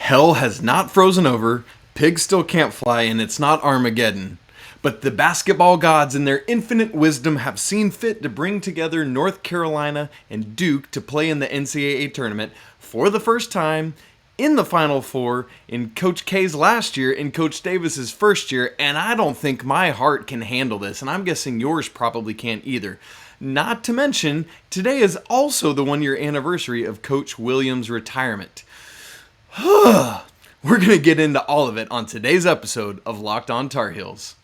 Hell has not frozen over, pigs still can't fly, and it's not Armageddon. But the basketball gods in their infinite wisdom have seen fit to bring together North Carolina and Duke to play in the NCAA Tournament for the first time in the Final Four in Coach K's last year, in Coach Davis's first year, and I don't think my heart can handle this, and I'm guessing yours probably can't either. Not to mention, today is also the one-year anniversary of Coach Williams' retirement. We're going to get into all of it on today's episode of Locked On Tar Heels.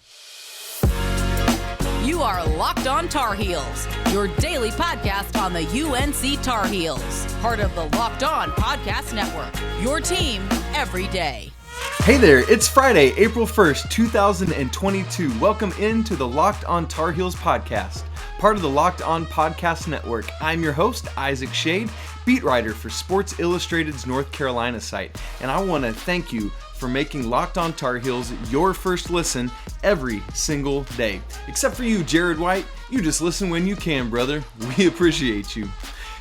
You are Locked On Tar Heels, your daily podcast on the UNC Tar Heels. Part of the Locked On Podcast Network, your team every day. Hey there, it's Friday, April 1st, 2022. Welcome into the Locked On Tar Heels podcast, part of the Locked On Podcast Network. I'm your host, Isaac Schade, beat writer for Sports Illustrated's North Carolina site, and I want to thank you for making Locked On Tar Heels your first listen every single day. Except for you, Jared White, you just listen when you can, brother. We appreciate you.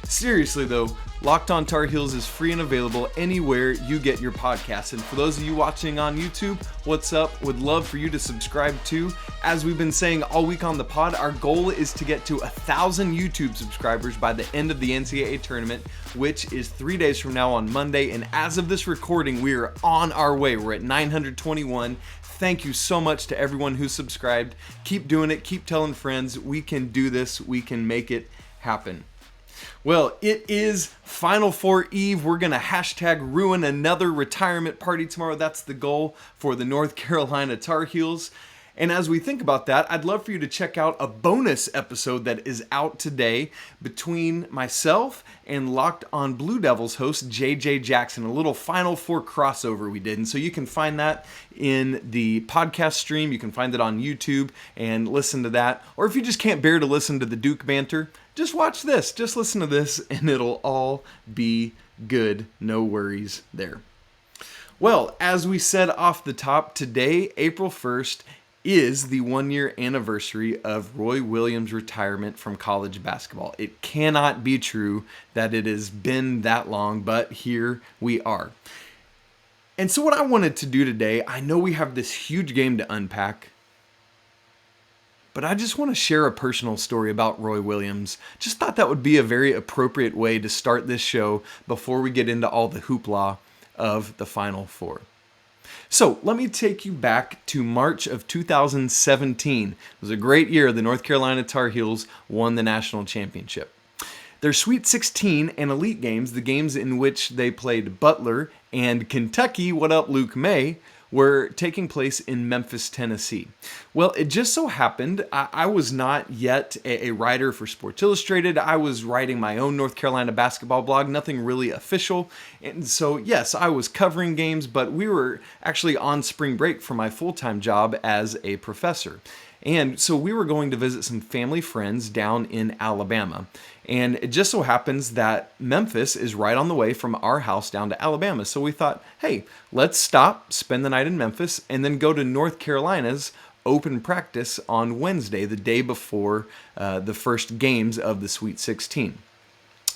Seriously though, Locked On Tar Heels is free and available anywhere you get your podcasts. And for those of you watching on YouTube, what's up? Would love for you to subscribe too. As we've been saying all week on the pod, our goal is to get to 1,000 YouTube subscribers by the end of the NCAA Tournament, which is 3 days from now on Monday. And as of this recording, we are on our way. We're at 921. Thank you so much to everyone who subscribed. Keep doing it. Keep telling friends. We can do this. We can make it happen. Well, it is Final Four Eve. We're going to hashtag ruin another retirement party tomorrow. That's the goal for the North Carolina Tar Heels. And as we think about that, I'd love for you to check out a bonus episode that is out today between myself and Locked On Blue Devils host JJ Jackson, a little Final Four crossover we did. And so you can find that in the podcast stream. You can find it on YouTube and listen to that. Or if you just can't bear to listen to the Duke banter, just watch this. Just listen to this and it'll all be good. No worries there. Well, as we said off the top, today, April 1st, is the one-year anniversary of Roy Williams' retirement from college basketball. It cannot be true that it has been that long, but here we are. And so what I wanted to do today, I know we have this huge game to unpack, but I just want to share a personal story about Roy Williams. Just thought that would be a very appropriate way to start this show before we get into all the hoopla of the Final Four. So let me take you back to March of 2017. It was a great year. The North Carolina Tar Heels won the national championship. Their Sweet 16 and Elite games, the games in which they played Butler and Kentucky, what up Luke May, were taking place in Memphis, Tennessee. Well, it just so happened I was not yet a writer for Sports Illustrated. I was writing my own North Carolina basketball blog, nothing really official. And so, yes, I was covering games, but we were actually on spring break for my full-time job as a professor. And so we were going to visit some family friends down in Alabama. And it just so happens that Memphis is right on the way from our house down to Alabama. So we thought, hey, let's stop, spend the night in Memphis, and then go to North Carolina's open practice on Wednesday, the day before the first games of the Sweet 16.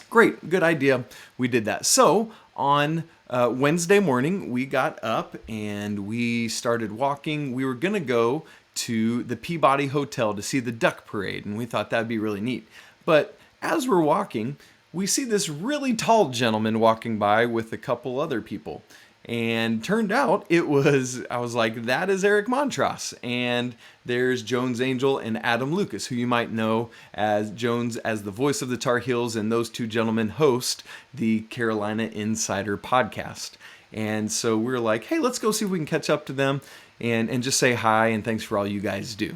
Great, good idea. We did that. So on Wednesday morning, we got up and we started walking. We were going to go to the Peabody Hotel to see the Duck Parade, and we thought that'd be really neat. But as we're walking, we see this really tall gentleman walking by with a couple other people. And turned out I was like, that is Eric Montross. And there's Jones Angel and Adam Lucas, who you might know as Jones as the voice of the Tar Heels, and those two gentlemen host the Carolina Insider podcast. And so we were like, hey, let's go see if we can catch up to them and just say hi and thanks for all you guys do.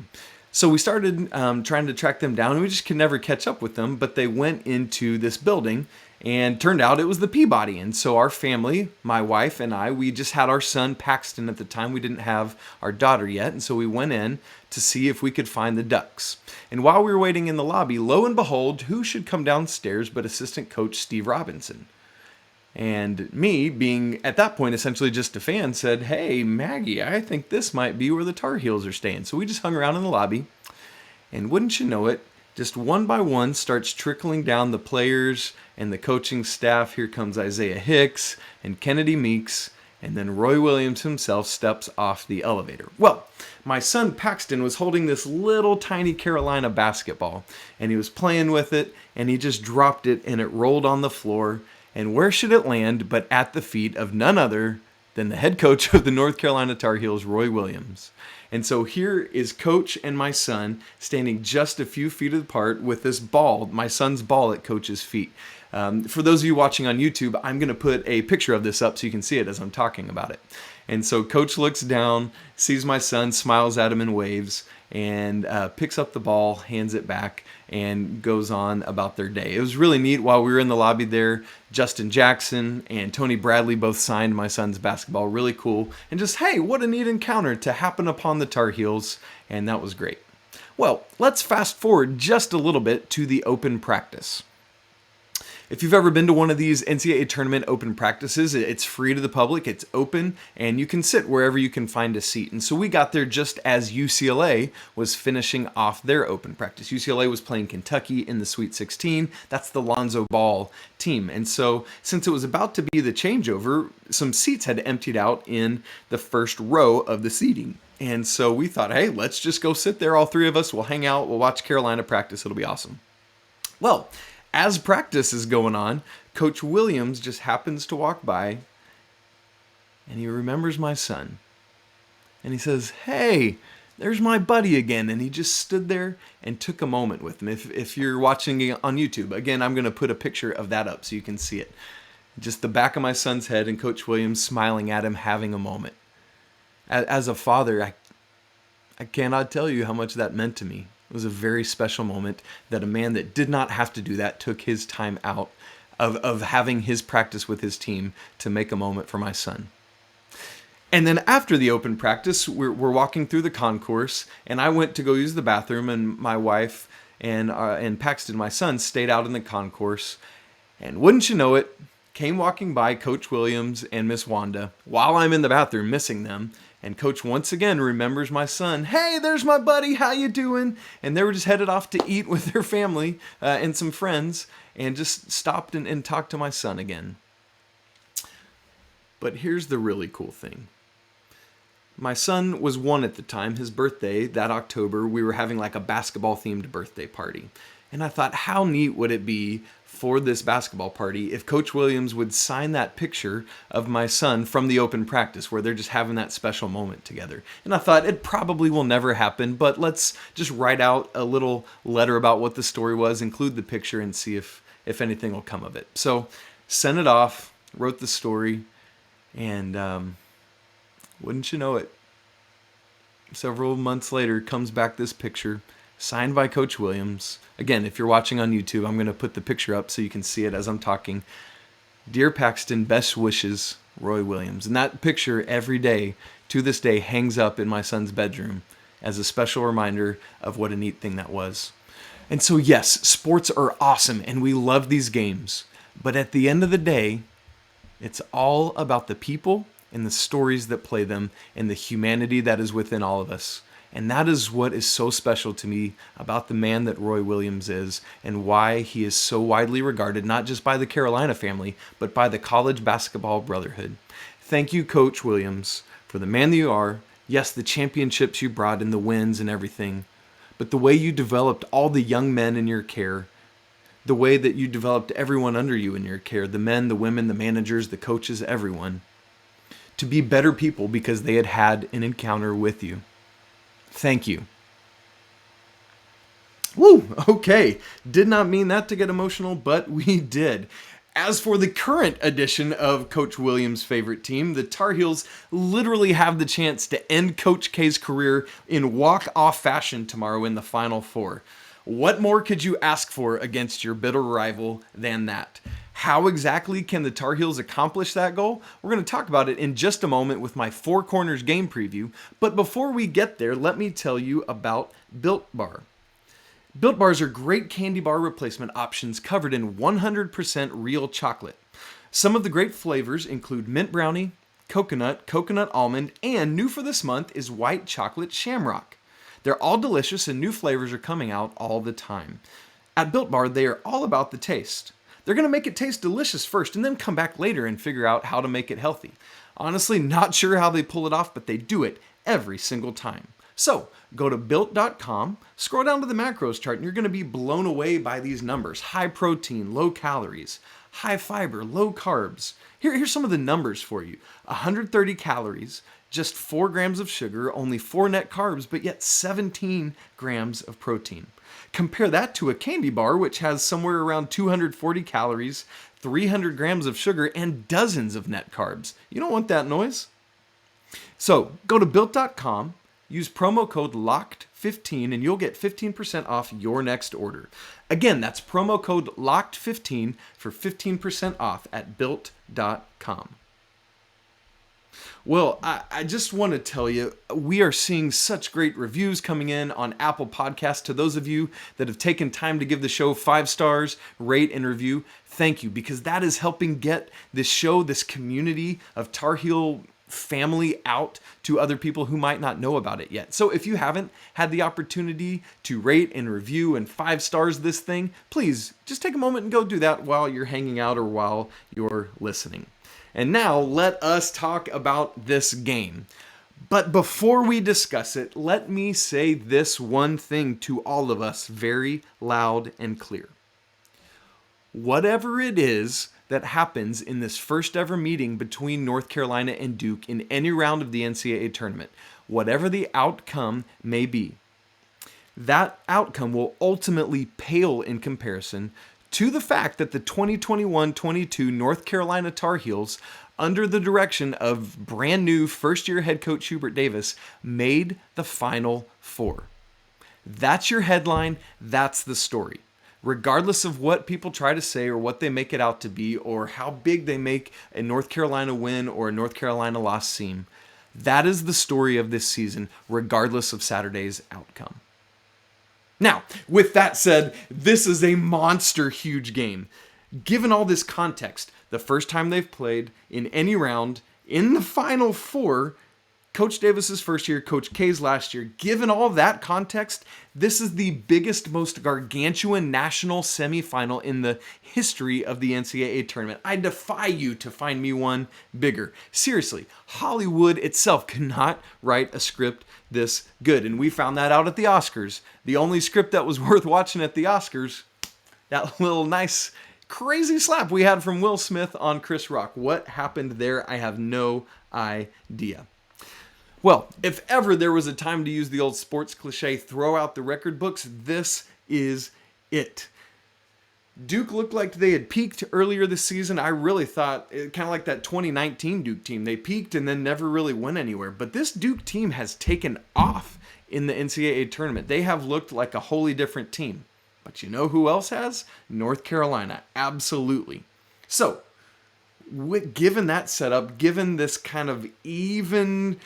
So we started trying to track them down, and we just could never catch up with them, but they went into this building, and turned out it was the Peabody. And so our family, my wife and I, we just had our son Paxton at the time. We didn't have our daughter yet, and so we went in to see if we could find the Ducks. And while we were waiting in the lobby, lo and behold, who should come downstairs but assistant coach Steve Robinson? And me, being at that point essentially just a fan, said, hey, Maggie, I think this might be where the Tar Heels are staying. So we just hung around in the lobby, and wouldn't you know it, just one by one starts trickling down the players and the coaching staff. Here comes Isaiah Hicks and Kennedy Meeks, And then Roy Williams himself steps off the elevator. Well, my son Paxton was holding this little tiny Carolina basketball, and he was playing with it, and he just dropped it, and it rolled on the floor. And where should it land but at the feet of none other than the head coach of the North Carolina Tar Heels, Roy Williams. And so here is Coach and my son standing just a few feet apart with this ball, my son's ball, at Coach's feet. For those of you watching on YouTube, I'm going to put a picture of this up so you can see it as I'm talking about it. And so Coach looks down, sees my son, smiles at him and waves, and picks up the ball, hands it back, and goes on about their day. It was really neat. While we were in the lobby there, Justin Jackson and Tony Bradley both signed my son's basketball. Really cool. And just, hey, what a neat encounter to happen upon the Tar Heels, and that was great. Well, let's fast forward just a little bit to the open practice. If you've ever been to one of these NCAA Tournament open practices, it's free to the public, it's open, and you can sit wherever you can find a seat. And so we got there just as UCLA was finishing off their open practice. UCLA was playing Kentucky in the Sweet 16. That's the Lonzo Ball team. And so since it was about to be the changeover, some seats had emptied out in the first row of the seating. And so we thought, hey, let's just go sit there, all three of us. We'll hang out, we'll watch Carolina practice, it'll be awesome. Well, as practice is going on, Coach Williams just happens to walk by, and he remembers my son. And he says, hey, there's my buddy again. And he just stood there and took a moment with him. If you're watching on YouTube, again, I'm going to put a picture of that up so you can see it. Just the back of my son's head and Coach Williams smiling at him, having a moment. As a father, I cannot tell you how much that meant to me. It was a very special moment that a man that did not have to do that took his time out of having his practice with his team to make a moment for my son. And then after the open practice, we're walking through the concourse, and I went to go use the bathroom, and my wife and Paxton, my son, stayed out in the concourse. And wouldn't you know it, came walking by Coach Williams and Miss Wanda while I'm in the bathroom missing them. And Coach once again remembers my son. Hey, there's my buddy. How you doing? And they were just headed off to eat with their family and some friends, and just stopped and talked to my son again. But here's the really cool thing. My son was 1 at the time. His birthday, that October, we were having like a basketball-themed birthday party. And I thought, how neat would it be for this basketball party if Coach Williams would sign that picture of my son from the open practice where they're just having that special moment together. And I thought it probably will never happen, but let's just write out a little letter about what the story was, include the picture, and see if anything will come of it. So sent it off, wrote the story, and wouldn't you know it, several months later comes back this picture signed by Coach Williams. Again, if you're watching on YouTube, I'm going to put the picture up so you can see it as I'm talking. Dear Paxton, best wishes, Roy Williams. And that picture every day, to this day, hangs up in my son's bedroom as a special reminder of what a neat thing that was. And so yes, sports are awesome and we love these games. But at the end of the day, it's all about the people and the stories that play them and the humanity that is within all of us. And that is what is so special to me about the man that Roy Williams is and why he is so widely regarded, not just by the Carolina family, but by the college basketball brotherhood. Thank you, Coach Williams, for the man that you are. Yes, the championships you brought and the wins and everything, but the way you developed all the young men in your care, the way that you developed everyone under you in your care, the men, the women, the managers, the coaches, everyone, to be better people because they had had an encounter with you. Thank you. Woo, okay. Did not mean that to get emotional, but we did. As for the current edition of Coach Williams' favorite team, the Tar Heels literally have the chance to end Coach K's career in walk-off fashion tomorrow in the Final Four. What more could you ask for against your bitter rival than that? How exactly can the Tar Heels accomplish that goal? We're going to talk about it in just a moment with my Four Corners game preview. But before we get there, let me tell you about Built Bar. Built Bars are great candy bar replacement options covered in 100% real chocolate. Some of the great flavors include mint brownie, coconut, coconut almond, and new for this month is white chocolate shamrock. They're all delicious and new flavors are coming out all the time. At Built Bar, they are all about the taste. They're going to make it taste delicious first and then come back later and figure out how to make it healthy. Honestly, not sure how they pull it off, but they do it every single time. So go to built.com, scroll down to the macros chart, and you're going to be blown away by these numbers. High protein, low calories, high fiber, low carbs. Here's some of the numbers for you. 130 calories, just 4 grams of sugar, only 4 net carbs, but yet 17 grams of protein. Compare that to a candy bar, which has somewhere around 240 calories, 300 grams of sugar, and dozens of net carbs. You don't want that noise. So go to built.com, use promo code LOCKED15, and you'll get 15% off your next order. Again, that's promo code LOCKED15 for 15% off at built.com. Well, I just want to tell you, we are seeing such great reviews coming in on Apple Podcasts. To those of you that have taken time to give the show 5 stars, rate, and review, thank you, because that is helping get this show, this community of Tar Heel family out to other people who might not know about it yet. So if you haven't had the opportunity to rate and review and 5 stars this thing, please just take a moment and go do that while you're hanging out or while you're listening. And now let us talk about this game. But before we discuss it, let me say this one thing to all of us very loud and clear. Whatever it is that happens in this first ever meeting between North Carolina and Duke in any round of the NCAA tournament, whatever the outcome may be, that outcome will ultimately pale in comparison to the fact that the 2021-22 North Carolina Tar Heels, under the direction of brand new first-year head coach Hubert Davis, made the Final Four. That's your headline. That's the story. Regardless of what people try to say or what they make it out to be or how big they make a North Carolina win or a North Carolina loss seem, that is the story of this season, regardless of Saturday's outcome. Now, with that said, this is a monster huge game. Given all this context, the first time they've played in any round in the Final Four, Coach Davis's first year, Coach K's last year, given all that context, this is the biggest, most gargantuan national semifinal in the history of the NCAA tournament. I defy you to find me one bigger. Seriously, Hollywood itself cannot write a script this good, and we found that out at the Oscars. The only script that was worth watching at the Oscars, that little nice crazy slap we had from Will Smith on Chris Rock. What happened there? I have no idea. Well, if ever there was a time to use the old sports cliche, throw out the record books, this is it. Duke looked like they had peaked earlier this season. I really thought, kind of like that 2019 Duke team, they peaked and then never really went anywhere. But this Duke team has taken off in the NCAA tournament. They have looked like a wholly different team. But you know who else has? North Carolina, absolutely. So, given that setup, given this kind of even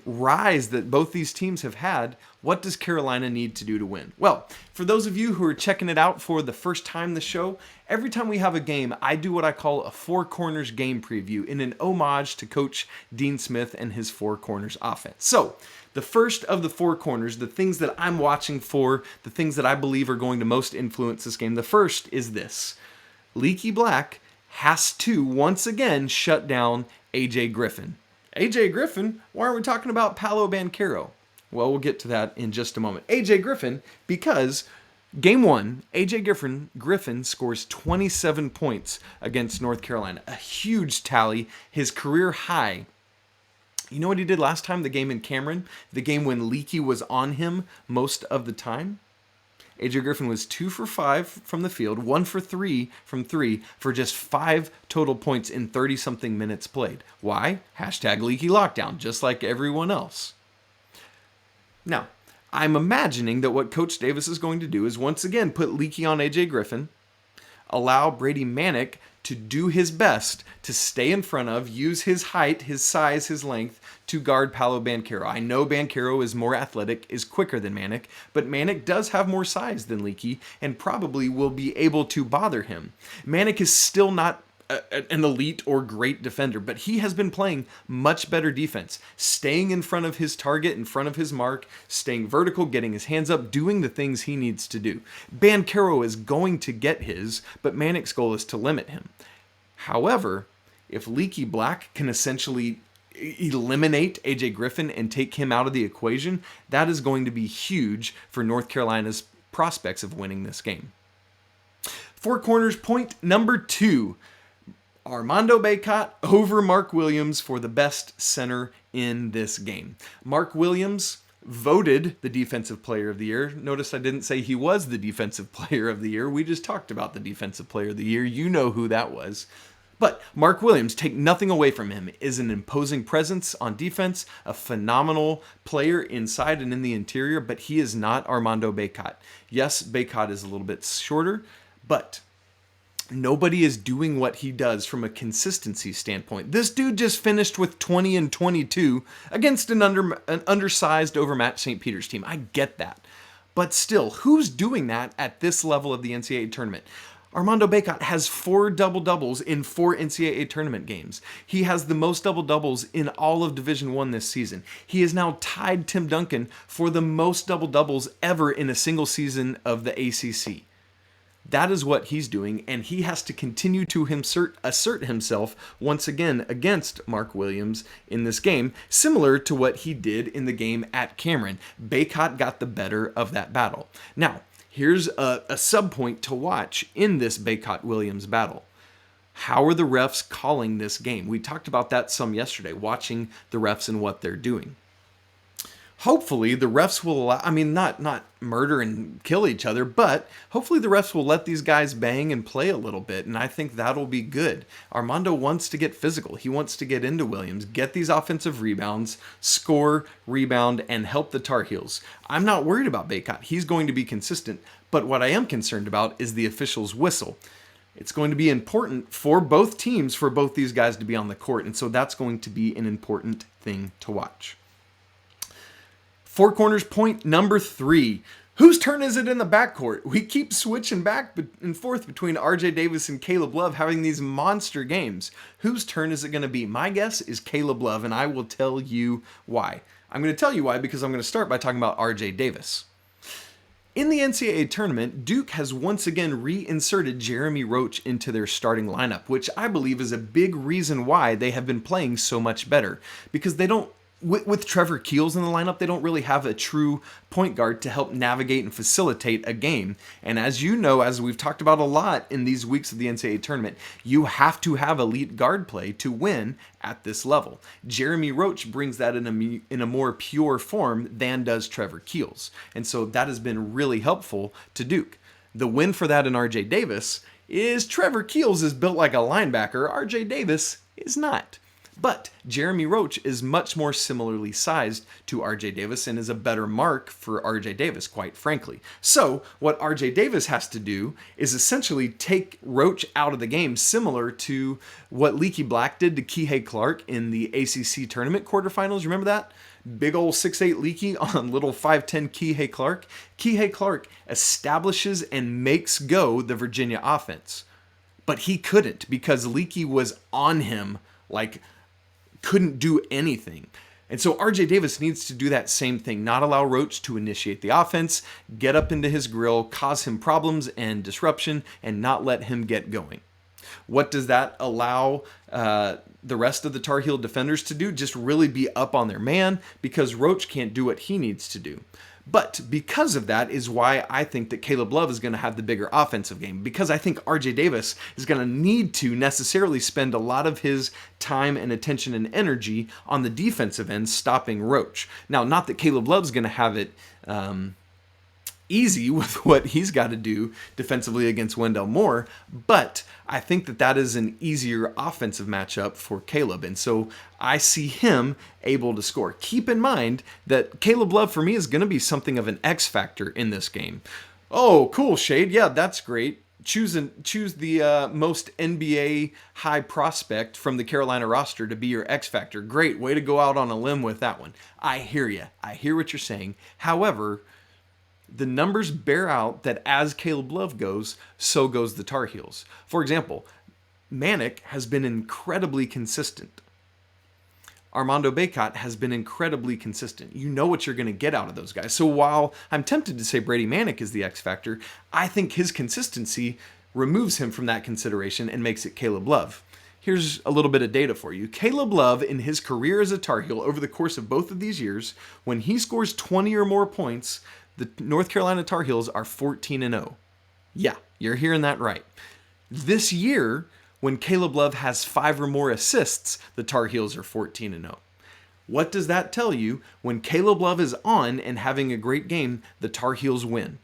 rise that both these teams have had, what does Carolina need to do to win? Well, for those of you who are checking it out for the first time this show, every time we have a game, I do what I call a Four Corners game preview in an homage to Coach Dean Smith and his Four Corners offense. So, the first of the Four Corners, the things that I'm watching for, the things that I believe are going to most influence this game, the first is this. Leaky Black has to, once again, shut down AJ Griffin. AJ Griffin? Why aren't we talking about Paolo Banchero? Well, we'll get to that in just a moment. AJ Griffin, because game 1, AJ Griffin scores 27 points against North Carolina. A huge tally, his career high. You know what he did last time, the game in Cameron? The game when Leaky was on him most of the time? AJ Griffin was 2 for 5 from the field, 1 for 3 from 3 for just 5 total points in 30-something minutes played. Why? Hashtag Leaky Lockdown, just like everyone else. Now, I'm imagining that what Coach Davis is going to do is once again put Leaky on AJ Griffin, allow Brady Manek to do his best to stay in front of, use his height, his size, his length to guard Paolo Banchero. I know Banchero is more athletic, is quicker than Manek, but Manek does have more size than Leaky and probably will be able to bother him. Manek is still not an elite or great defender, but he has been playing much better defense, staying in front of his target, in front of his mark, staying vertical, getting his hands up, doing the things he needs to do. Banchero is going to get his, but Manek's goal is to limit him. However, if Leaky Black can essentially eliminate AJ Griffin and take him out of the equation, that is going to be huge for North Carolina's prospects of winning this game. Four Corners point number 2. Armando Bacot over Mark Williams for the best center in this game. Mark Williams voted the Defensive Player of the Year. Notice I didn't say he was the Defensive Player of the Year. We just talked about the Defensive Player of the Year. You know who that was. But Mark Williams, take nothing away from him, is an imposing presence on defense, a phenomenal player inside and in the interior, but he is not Armando Bacot. Yes, Bacot is a little bit shorter, but nobody is doing what he does from a consistency standpoint. This dude just finished with 20 and 22 against an undersized, overmatched St. Peter's team. I get that. But still, who's doing that at this level of the NCAA tournament? Armando Bacot has 4 double-doubles in 4 NCAA tournament games. He has the most double-doubles in all of Division I this season. He has now tied Tim Duncan for the most double-doubles ever in a single season of the ACC. That is what he's doing, and he has to continue to assert himself once again against Mark Williams in this game, similar to what he did in the game at Cameron. Bacot got the better of that battle. Now, here's a sub-point to watch in this Bacot-Williams battle. How are the refs calling this game? We talked about that some yesterday, watching the refs and what they're doing. Hopefully, the refs will allow, not murder and kill each other, but hopefully the refs will let these guys bang and play a little bit, and I think that'll be good. Armando wants to get physical. He wants to get into Williams, get these offensive rebounds, score, rebound, and help the Tar Heels. I'm not worried about Bacot. He's going to be consistent, but what I am concerned about is the official's whistle. It's going to be important for both teams, for both these guys to be on the court, and so that's going to be an important thing to watch. Four Corners point number 3. Whose turn is it in the backcourt? We keep switching back and forth between RJ Davis and Caleb Love, having these monster games. Whose turn is it going to be? My guess is Caleb Love, and I will tell you why. I'm going to tell you why because I'm going to start by talking about RJ Davis. In the NCAA tournament, Duke has once again reinserted Jeremy Roach into their starting lineup, which I believe is a big reason why they have been playing so much better, because they don't, with Trevor Keels in the lineup, they don't really have a true point guard to help navigate and facilitate a game. And as you know, as we've talked about a lot in these weeks of the NCAA tournament, you have to have elite guard play to win at this level. Jeremy Roach brings that in a more pure form than does Trevor Keels. And so that has been really helpful to Duke. The win for that in RJ Davis is Trevor Keels is built like a linebacker. RJ Davis is not. But Jeremy Roach is much more similarly sized to RJ Davis and is a better mark for RJ Davis, quite frankly. So what RJ Davis has to do is essentially take Roach out of the game, similar to what Leaky Black did to Kihei Clark in the ACC tournament quarterfinals. Remember that? Big old 6'8 Leaky on little 5'10 Kihei Clark. Kihei Clark establishes and makes go the Virginia offense. But he couldn't because Leaky was on him like couldn't do anything. And so RJ Davis needs to do that same thing, not allow Roach to initiate the offense, get up into his grill, cause him problems and disruption, and not let him get going. What does that allow the rest of the Tar Heel defenders to do? Just really be up on their man because Roach can't do what he needs to do. But because of that is why I think that Caleb Love is going to have the bigger offensive game, because I think RJ Davis is going to need to necessarily spend a lot of his time and attention and energy on the defensive end stopping Roach. Now, not that Caleb Love's going to have it easy with what he's got to do defensively against Wendell Moore, but I think that that is an easier offensive matchup for Caleb, and so I see him able to score. Keep in mind that Caleb Love for me is going to be something of an X factor in this game. Oh, cool, Schade. Yeah, that's great. Choose the most NBA high prospect from the Carolina roster to be your X factor. Great, way to go out on a limb with that one. I hear you. I hear what you're saying. However, the numbers bear out that as Caleb Love goes, so goes the Tar Heels. For example, Manek has been incredibly consistent. Armando Bacot has been incredibly consistent. You know what you're going to get out of those guys. So while I'm tempted to say Brady Manek is the X factor, I think his consistency removes him from that consideration and makes it Caleb Love. Here's a little bit of data for you. Caleb Love, in his career as a Tar Heel over the course of both of these years, when he scores 20 or more points, the North Carolina Tar Heels are 14-0. Yeah, you're hearing that right. This year, when Caleb Love has 5 or more assists, the Tar Heels are 14-0. What does that tell you? When Caleb Love is on and having a great game, the Tar Heels win.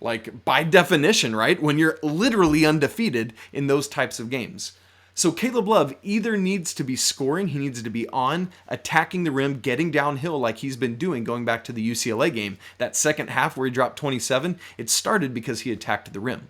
Like, by definition, right? When you're literally undefeated in those types of games. So Caleb Love either needs to be scoring, he needs to be on, attacking the rim, getting downhill like he's been doing going back to the UCLA game. That second half where he dropped 27, it started because he attacked the rim.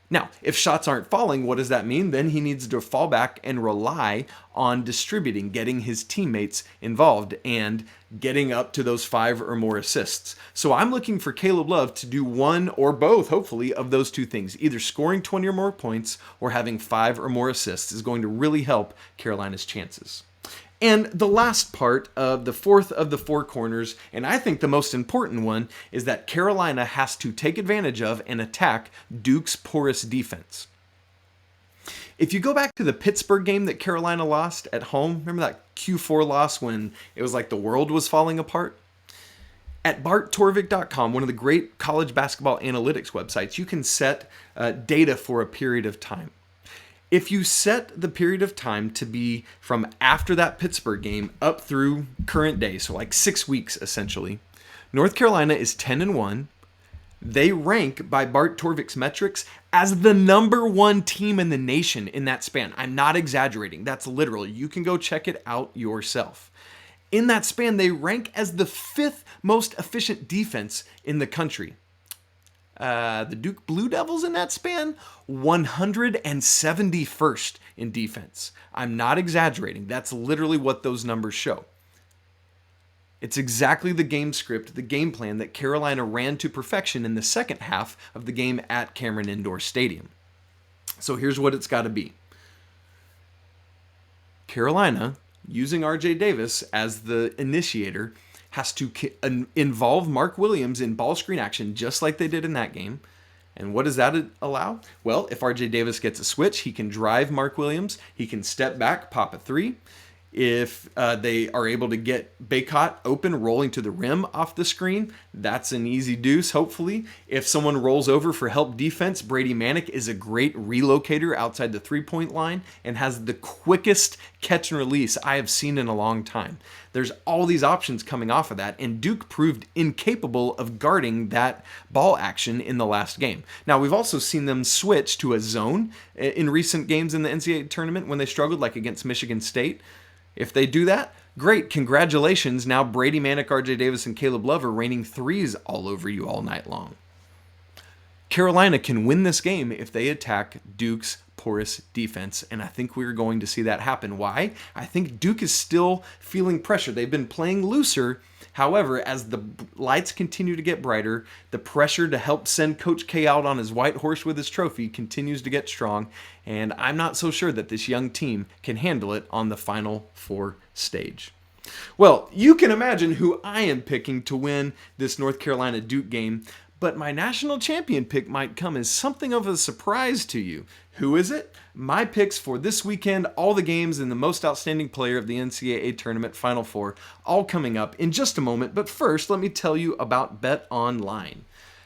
Now, if shots aren't falling, what does that mean? Then he needs to fall back and rely on distributing, getting his teammates involved, and getting up to those 5 or more assists. So I'm looking for Caleb Love to do one or both, hopefully, of those two things. Either scoring 20 or more points or having 5 or more assists is going to really help Carolina's chances. And the last part of the fourth of the 4 corners, and I think the most important one, is that Carolina has to take advantage of and attack Duke's porous defense. If you go back to the Pittsburgh game that Carolina lost at home, remember that Q4 loss when it was like the world was falling apart? At barttorvik.com, one of the great college basketball analytics websites, you can set data for a period of time. If you set the period of time to be from after that Pittsburgh game up through current day, so like 6 weeks essentially, North Carolina is 10-1. They rank by Bart Torvik's metrics as the number 1 team in the nation in that span. I'm not exaggerating. That's literal. You can go check it out yourself. In that span, they rank as the 5th most efficient defense in the country. The Duke Blue Devils in that span, 171st in defense. I'm not exaggerating. That's literally what those numbers show. It's exactly the game script, the game plan that Carolina ran to perfection in the second half of the game at Cameron Indoor Stadium. So here's what it's got to be. Carolina, using RJ Davis as the initiator, has to involve Mark Williams in ball screen action just like they did in that game. And what does that allow? Well, if RJ Davis gets a switch, he can drive Mark Williams. He can step back, pop a 3. If they are able to get Bacot open, rolling to the rim off the screen, that's an easy deuce, hopefully. If someone rolls over for help defense, Brady Manek is a great relocator outside the 3-point line and has the quickest catch and release I have seen in a long time. There's all these options coming off of that, and Duke proved incapable of guarding that ball action in the last game. Now, we've also seen them switch to a zone in recent games in the NCAA tournament when they struggled, like against Michigan State. If they do that, great, congratulations. Now Brady Manek, RJ Davis, and Caleb Love are raining 3s all over you all night long. Carolina can win this game if they attack Duke's porous defense, and I think we're going to see that happen. Why? I think Duke is still feeling pressure. They've been playing looser. However, as the lights continue to get brighter, the pressure to help send Coach K out on his white horse with his trophy continues to get strong, and I'm not so sure that this young team can handle it on the Final Four stage. Well, you can imagine who I am picking to win this North Carolina Duke game, but my national champion pick might come as something of a surprise to you. Who is it? My picks for this weekend, all the games, and the most outstanding player of the NCAA Tournament Final Four, all coming up in just a moment. But first, let me tell you about Bet Online.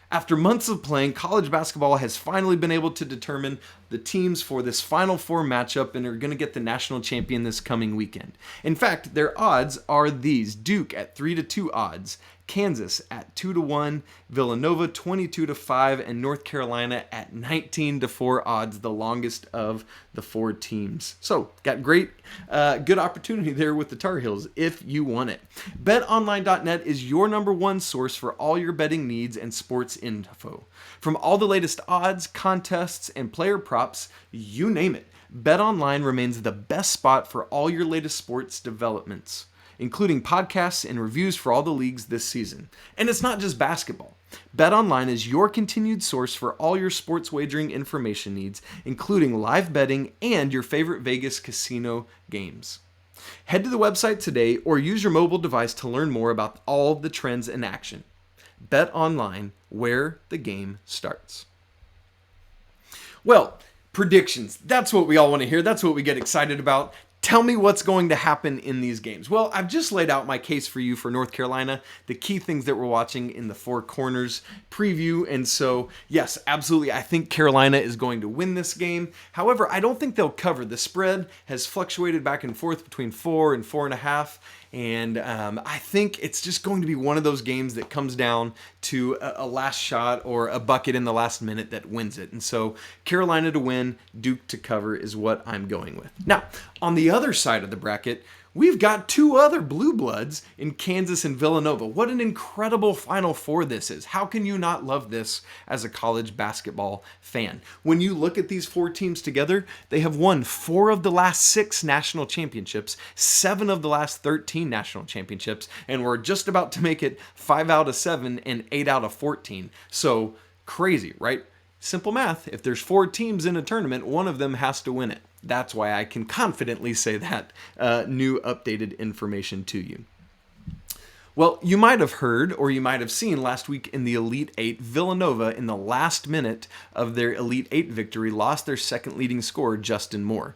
After months of playing, college basketball has finally been able to determine the teams for this Final Four matchup and are going to get the national champion this coming weekend. In fact, their odds are these: Duke at 3-2 odds, Kansas at 2-1, Villanova 22-5, and North Carolina at 19-4 odds, the longest of the 4 teams. So, got good opportunity there with the Tar Heels if you want it. BetOnline.net is your number 1 source for all your betting needs and sports info. From all the latest odds, contests, and player props, you name it, BetOnline remains the best spot for all your latest sports developments, including podcasts and reviews for all the leagues this season. And it's not just basketball. BetOnline is your continued source for all your sports wagering information needs, including live betting and your favorite Vegas casino games. Head to the website today or use your mobile device to learn more about all the trends in action. BetOnline, where the game starts. Well, Predictions. That's what we all want to hear. That's what we get excited about. Tell me what's going to happen in these games. Well, I've just laid out my case for you for North Carolina, the key things that we're watching in the Four Corners preview. And so, yes, absolutely, I think Carolina is going to win this game. However, I don't think they'll cover. The spread has fluctuated back and forth between 4 and 4.5. And I think it's just going to be one of those games that comes down to a last shot or a bucket in the last minute that wins it. And so Carolina to win, Duke to cover is what I'm going with. Now, on the other side of the bracket, we've got two other blue bloods in Kansas and Villanova. What an incredible Final Four this is. How can you not love this as a college basketball fan? When you look at these four teams together, they have won 4 of the last 6 national championships, 7 of the last 13 national championships, and we're just about to make it 5 out of 7 and 8 out of 14. So crazy, right? Simple math. If there's 4 teams in a tournament, one of them has to win it. That's why I can confidently say that new updated information to you. Well, you might have heard or you might have seen last week in the Elite Eight, Villanova in the last minute of their Elite Eight victory lost their second leading scorer, Justin Moore,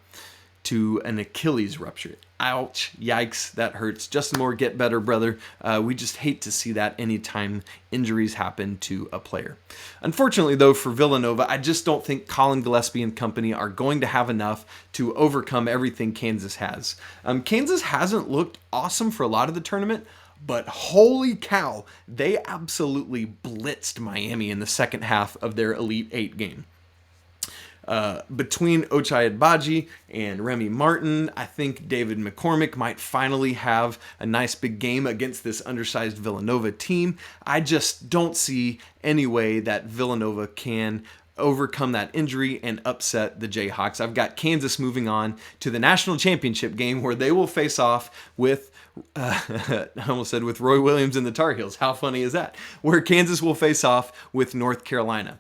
to an Achilles rupture. Ouch, yikes, that hurts. Justin Moore, get better, brother. We just hate to see that anytime injuries happen to a player. Unfortunately, though, for Villanova, I just don't think Colin Gillespie and company are going to have enough to overcome everything Kansas has. Kansas hasn't looked awesome for a lot of the tournament, but holy cow, they absolutely blitzed Miami in the second half of their Elite Eight game. Between Ochai Agbaji and Remy Martin, I think David McCormick might finally have a nice big game against this undersized Villanova team. I just don't see any way that Villanova can overcome that injury and upset the Jayhawks. I've got Kansas moving on to the national championship game where they will face off with I almost said with Roy Williams and the Tar Heels. How funny is that? Where Kansas will face off with North Carolina.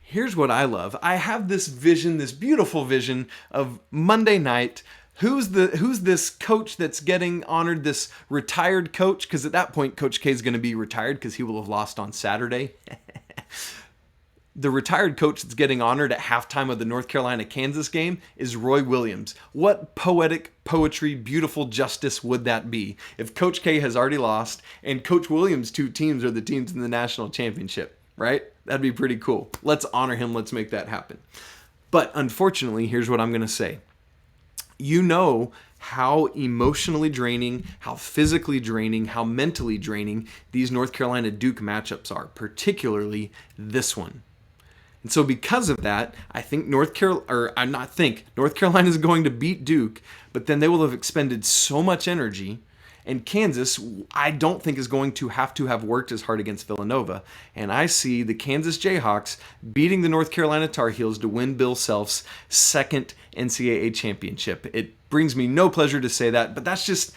Here's what I love. I have this vision, this beautiful vision of Monday night. Who's this coach that's getting honored, this retired coach? Because at that point, Coach K is going to be retired because he will have lost on Saturday. The retired coach that's getting honored at halftime of the North Carolina-Kansas game is Roy Williams. What poetic poetry, beautiful justice would that be if Coach K has already lost and Coach Williams' 2 teams are the teams in the national championship? Right? That'd be pretty cool. Let's honor him. Let's make that happen. But unfortunately, here's what I'm going to say. You know how emotionally draining, how physically draining, how mentally draining these North Carolina-Duke matchups are, particularly this one. And so because of that, I think North Carolina is going to beat Duke, but then they will have expended so much energy. And Kansas, I don't think is going to have worked as hard against Villanova. And I see the Kansas Jayhawks beating the North Carolina Tar Heels to win Bill Self's second NCAA championship. It brings me no pleasure to say that, but that's just,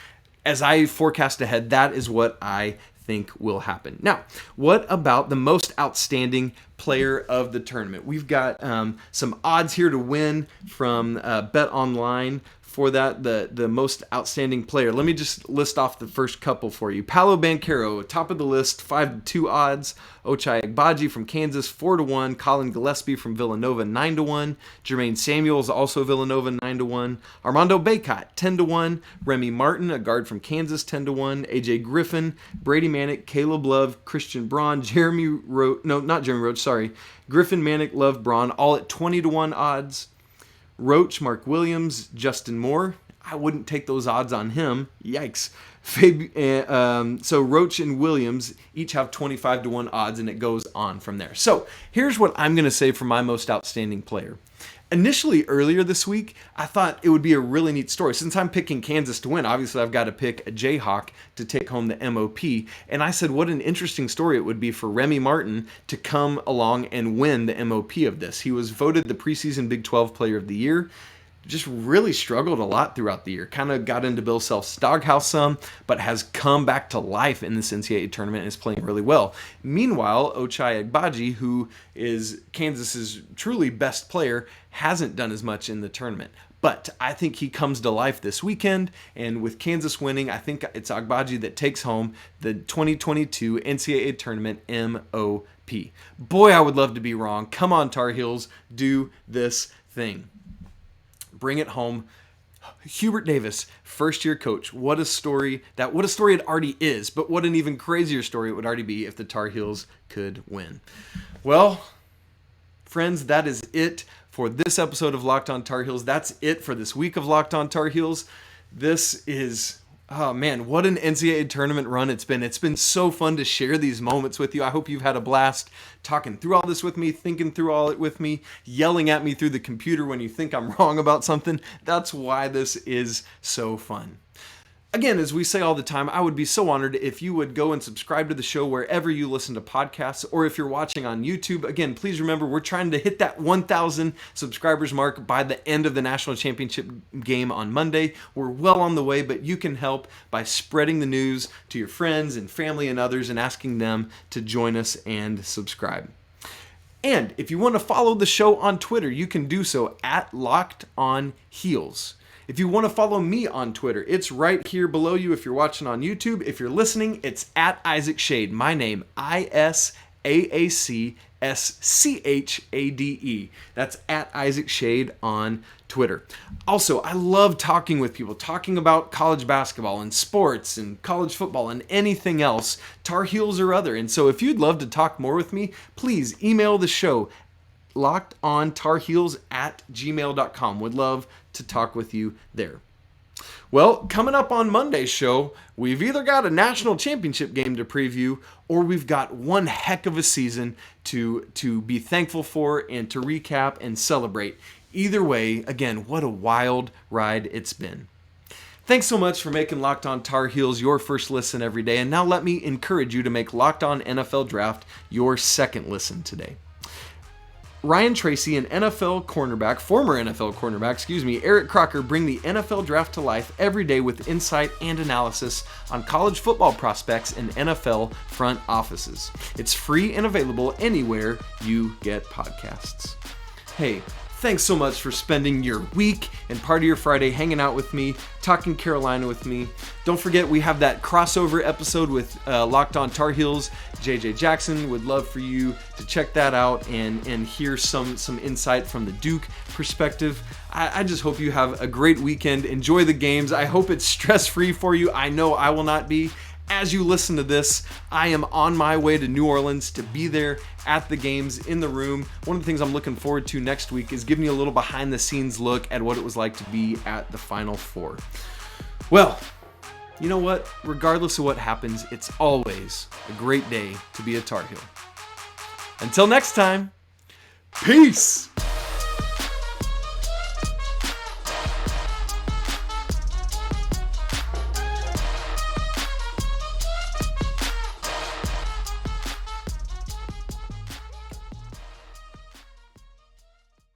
as I forecast ahead, that is what I think will happen. Now, what about the most outstanding player of the tournament? We've got some odds here to win from Bet Online. For that, the most outstanding player. Let me just list off the first couple for you. Paolo Banchero, top of the list, 5-2 odds. Ochai Agbaji from Kansas, 4-1. Colin Gillespie from Villanova, 9-1. Jermaine Samuels, also Villanova, 9-1. Armando Bacot, 10-1. Remy Martin, a guard from Kansas, 10-1. AJ Griffin, Brady Manek, Caleb Love, Christian Braun, Griffin, Manek, Love, Braun, all at 20-1 odds. Roach, Mark Williams, Justin Moore. I wouldn't take those odds on him. Yikes. So Roach and Williams each have 25-1 odds, and it goes on from there. So here's what I'm going to say for my most outstanding player. Initially, earlier this week, I thought it would be a really neat story. Since I'm picking Kansas to win, obviously I've got to pick a Jayhawk to take home the MOP. And I said what an interesting story it would be for Remy Martin to come along and win the MOP of this. He was voted the preseason Big 12 Player of the Year. Just really struggled a lot throughout the year. Kind of got into Bill Self's doghouse some, but has come back to life in this NCAA tournament and is playing really well. Meanwhile, Ochai Agbaji, who is Kansas's truly best player, hasn't done as much in the tournament. But I think he comes to life this weekend, and with Kansas winning, I think it's Agbaji that takes home the 2022 NCAA Tournament MOP. Boy, I would love to be wrong. Come on, Tar Heels, do this thing. Bring it home. Hubert Davis, first-year coach. What a story it already is, but what an even crazier story it would already be if the Tar Heels could win. Well, friends, that is it for this episode of Locked On Tar Heels. That's it for this week of Locked On Tar Heels. This is, oh man, what an NCAA tournament run it's been. It's been so fun to share these moments with you. I hope you've had a blast talking through all this with me, thinking through all it with me, yelling at me through the computer when you think I'm wrong about something. That's why this is so fun. Again, as we say all the time, I would be so honored if you would go and subscribe to the show wherever you listen to podcasts, or if you're watching on YouTube. Again, please remember, we're trying to hit that 1,000 subscribers mark by the end of the national championship game on Monday. We're well on the way, but you can help by spreading the news to your friends and family and others and asking them to join us and subscribe. And if you want to follow the show on Twitter, you can do so at Locked On Heels. If you want to follow me on Twitter, it's right here below you if you're watching on YouTube. If you're listening, it's at Isaac Schade. My name, ISAACSCHADE. That's at Isaac Schade on Twitter. Also, I love talking with people, talking about college basketball and sports and college football and anything else, Tar Heels or other. And so if you'd love to talk more with me, please email the show, lockedontarheels@gmail.com. Would love to talk with you there. Well, coming up on Monday's show, we've either got a national championship game to preview, or we've got one heck of a season to be thankful for and to recap and celebrate. Either way, again, what a wild ride it's been. Thanks so much for making Locked On Tar Heels your first listen every day, and now let me encourage you to make Locked On NFL Draft your second listen today. Ryan Tracy and former NFL cornerback, Eric Crocker bring the NFL Draft to life every day with insight and analysis on college football prospects and NFL front offices. It's free and available anywhere you get podcasts. Hey, thanks so much for spending your week and part of your Friday hanging out with me, talking Carolina with me. Don't forget, we have that crossover episode with Locked On Tar Heels. JJ Jackson, would love for you to check that out and hear some insight from the Duke perspective. I just hope you have a great weekend. Enjoy the games. I hope it's stress-free for you. I know I will not be. As you listen to this, I am on my way to New Orleans to be there at the games in the room. One of the things I'm looking forward to next week is giving you a little behind-the-scenes look at what it was like to be at the Final Four. Well, you know what? Regardless of what happens, it's always a great day to be a Tar Heel. Until next time, peace!